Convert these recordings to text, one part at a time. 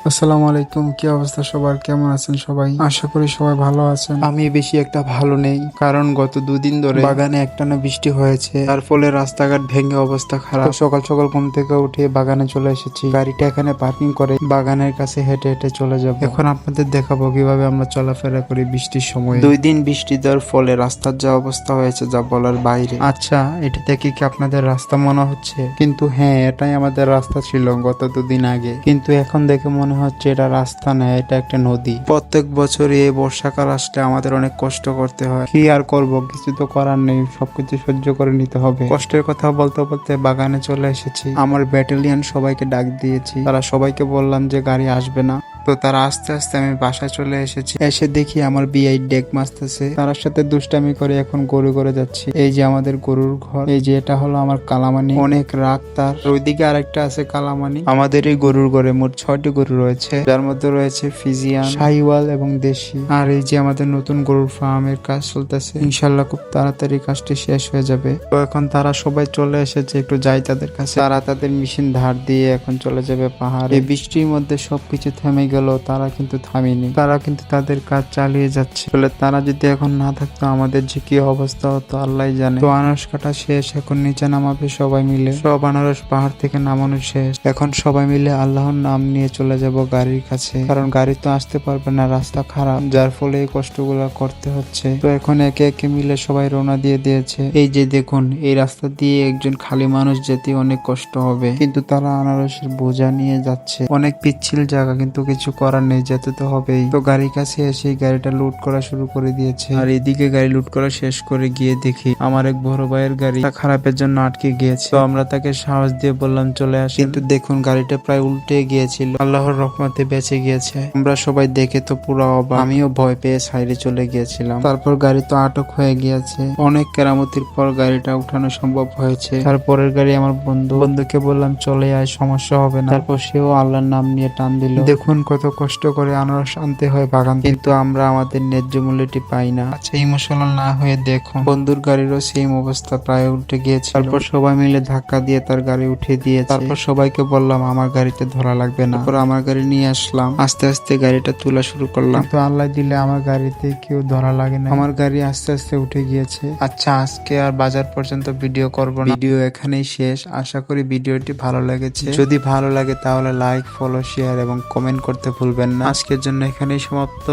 আসসালামু আলাইকুম। কি অবস্থা সবার, কেমন আছেন সবাই? আশা করি সবাই ভালো আছেন। আমি বেশি একটা ভালো নেই, কারণ গত দুদিন ধরে বাগানে একটানা বৃষ্টি হয়েছে, তার ফলে রাস্তাঘাট ভেঙে অবস্থা খারাপ। তো সকাল সকাল ঘুম থেকে উঠে বাগানে চলে এসেছি। গাড়িটা এখানে পার্কিং করে বাগানের কাছে হেঁটে হেঁটে চলে যাব। এখন আপনাদের দেখাবো কিভাবে আমরা চলাফেরা করি বৃষ্টির সময়। 2 দিন বৃষ্টি দেওয়ার ফলে রাস্তার যা অবস্থা হয়েছে যা বলার বাইরে। আচ্ছা, এটা দেখে কি আপনাদের রাস্তা মনে হচ্ছে? কিন্তু হ্যাঁ, এটাই আমাদের রাস্তা ছিল গত 2 দিন আগে, কিন্তু এখন দেখে মনে হচ্ছে এটা রাস্তা না, এটা একটা নদী। প্রত্যেক বছরই এই বর্ষাকাল আসলে আমাদের অনেক কষ্ট করতে হয়। কি আর করব, কিছু তো করার নেই, সবকিছু সহ্য করে নিতে হবে। কষ্টের কথা বলতে বলতে বাগানে চলে এসেছি। আমার ব্যাটালিয়ন সবাইকে ডাক দিয়েছি, তারা সবাইকে বললাম যে গাড়ি আসবে না। তো তারা আস্তে আস্তে আমি বাসায় চলে এসেছি। এসে দেখি আমার বিআই ডেক মারতেছে, তার সাথে দুষ্টামি করে এখন গরু করে যাচ্ছি। এই যে আমাদের গরুর ঘর, এই যে এটা হলো আমার কালামানি, অনেক রাগ তার। ওইদিকে আরেকটা আছে কালামানি। আমাদের এই গরুর ঘরে মোট 6টি গরু রয়েছে, যার মধ্যে রয়েছে ফিজিয়ান, শাহিওয়াল এবং দেশি। আর এই যে আমাদের নতুন গরুর ফার্মের কাজ চলতেছে, ইনশাল্লাহ খুব তাড়াতাড়ি কাজটি শেষ হয়ে যাবে। তো এখন তারা সবাই চলে এসেছে, একটু যাই তাদের কাছে। তারা তাদের মেশিন ধার দিয়ে এখন চলে যাবে পাহাড়ে। এই বৃষ্টির মধ্যে সবকিছু থেমে গেল, তারা কিন্তু থামেনি, তারা কিন্তু তাদের কাজ চালিয়ে যাচ্ছে। বলে তারা যদি এখন না থাকতো আমাদের যে কি অবস্থা হতো আল্লাহ জানে। তো আনারস কাটা শেষ, এখন নিচে নামাবে সবাই মিলে। সব আনারস পাহাড় থেকে নামানো শেষ, এখন সবাই মিলে আল্লাহর নাম নিয়ে চলে যাব গাড়ির কাছে, কারণ গাড়ি তো আসতে পারবে না, রাস্তা খারাপ, যার ফলে এই কষ্টগুলো করতে হচ্ছে। তো এখন একে একে মিলে সবাই রওনা দিয়ে দিয়েছে। এই যে দেখুন, এই রাস্তা দিয়ে একজন খালি মানুষ যেতে অনেক কষ্ট হবে, কিন্তু তারা আনারসের বোঝা নিয়ে যাচ্ছে। অনেক পিচ্ছিল জায়গা, কিন্তু কিছু করার নেই, যেতে তো হবেই। তো গাড়ির কাছে এসে গাড়িটা লুট করা শুরু করে দিয়েছে। আর এদিকে গাড়ি লুট করা শেষ করে গিয়ে দেখি আমার এক বড় ভাইয়ের গাড়ি খারাপের জন্য আটকে গিয়েছে। তো আমরা তাকে সাহস দিয়ে বললাম চলে আসি, কিন্তু দেখুন গাড়িটা প্রায় উল্টে গিয়েছিল, আল্লাহর রহমতে বেঁচে গিয়েছে। আমরা সবাই দেখে তো পুরো অবাক, আমিও ভয় পেয়ে সাইডে চলে গিয়েছিলাম। তারপর গাড়ি তো আটক হয়ে গিয়েছে, অনেক কেরামতির পর গাড়িটা উঠানো সম্ভব হয়েছে। তারপরের গাড়ি আমার বন্ধুকে বললাম চলে আয়, সমস্যা হবে না। তারপর সেও আল্লাহর নাম নিয়ে টান দিল। দেখুন কত কষ্ট করে আনারস আনতে হয় বাগান, কিন্তু আমরা আমাদের ন্যায্য মূল্যটি পাই না। আচ্ছা, ইমোশনাল না হয়ে দেখুন, বন্ধুর গাড়িরও সেম অবস্থা, প্রায় উল্টে গিয়েছে। তারপর সবাই মিলে ধাক্কা দিয়ে তার গাড়ি উঠে দিয়েছে। তারপর সবাইকে বললাম আমার গাড়িতে ধরা লাগবে না। তারপর আমার গাড়ি নিয়ে আসলাম, আস্তে আস্তে গাড়িটা তোলা শুরু করলাম। তো আল্লাহ দিলে আমার গাড়িতে কেউ ধরা লাগে না, আমার গাড়ি আস্তে আস্তে উঠে গিয়েছে। আচ্ছা, আজকে আর বাজার পর্যন্ত ভিডিও করব না, ভিডিও এখানেই শেষ। আশা করি ভিডিওটি ভালো লেগেছে। যদি ভালো লাগে তাহলে লাইক, ফলো, শেয়ার এবং কমেন্ট করতে ভুলবেন না। আজকের জন্য এখানেই সমাপ্ত।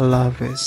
আল্লাহ হাফেজ।